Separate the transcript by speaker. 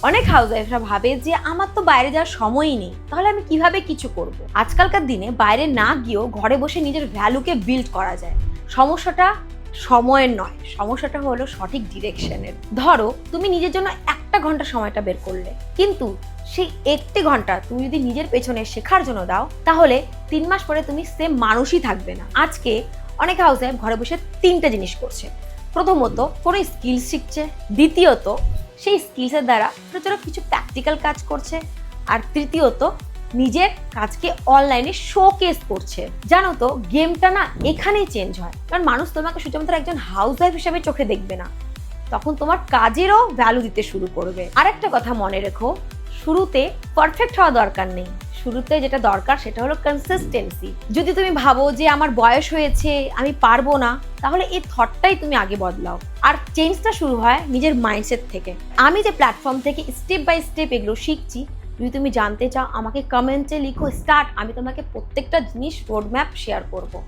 Speaker 1: অনেক হাউসওয়াইফরা ভাবে যে আমার তো বাইরে যাওয়ার সময়ই নেই, তাহলে আমি কিভাবে কিছু করব। আজকালকার দিনে বাইরে না গিয়েও ঘরে বসে নিজের ভ্যালুকে বিল্ড করা যায়। সমস্যাটা সময়ের নয়, সমস্যাটা হলো সঠিক ডিরেকশনের। ধরো তুমি নিজের জন্য 1 ঘন্টা সময়টা বের করলে, কিন্তু সেই 1 ঘন্টা তুমি যদি নিজের পেছনে শেখার জন্য দাও, তাহলে 3 মাস পরে তুমি সেম মানুষই থাকবে না। আজকে অনেক হাউসওয়াইফ ঘরে বসে 3টে জিনিস করছে। প্রথমত কোনো স্কিল শিখছে, দ্বিতীয়ত সেই স্কিলসের দ্বারা ছোটো ছোটো কিছু প্র্যাকটিক্যাল কাজ করছে, আর তৃতীয়ত নিজের কাজকে অনলাইনে শোকেস করছে। জানো তো, গেমটা না এখানেই চেঞ্জ হয়, কারণ মানুষ তোমাকে শুধুমাত্র একজন হাউসওয়াইফ হিসেবে চোখে দেখবে না, তখন তোমার কাজেরও ভ্যালু দিতে শুরু করবে। আরেকটা কথা মনে রেখো, শুরুতে পারফেক্ট হওয়া দরকার নেই, শুরুতে যেটা দরকার সেটা হলো কনসিস্টেন্সি। যদি তুমি ভাবো যে আমার বয়স হয়েছে, আমি পারবো না, তাহলে এই থটটাই তুমি আগে বদলাও। আর চেঞ্জটা শুরু হয় নিজের মাইন্ডসেট থেকে। আমি যে প্ল্যাটফর্ম থেকে স্টেপ বাই স্টেপ এগুলো শিখছি, যদি তুমি জানতে চাও আমাকে কমেন্টে লিখো স্টার্ট, আমি তোমাকে প্রত্যেকটা জিনিস রোড ম্যাপ শেয়ার করবো।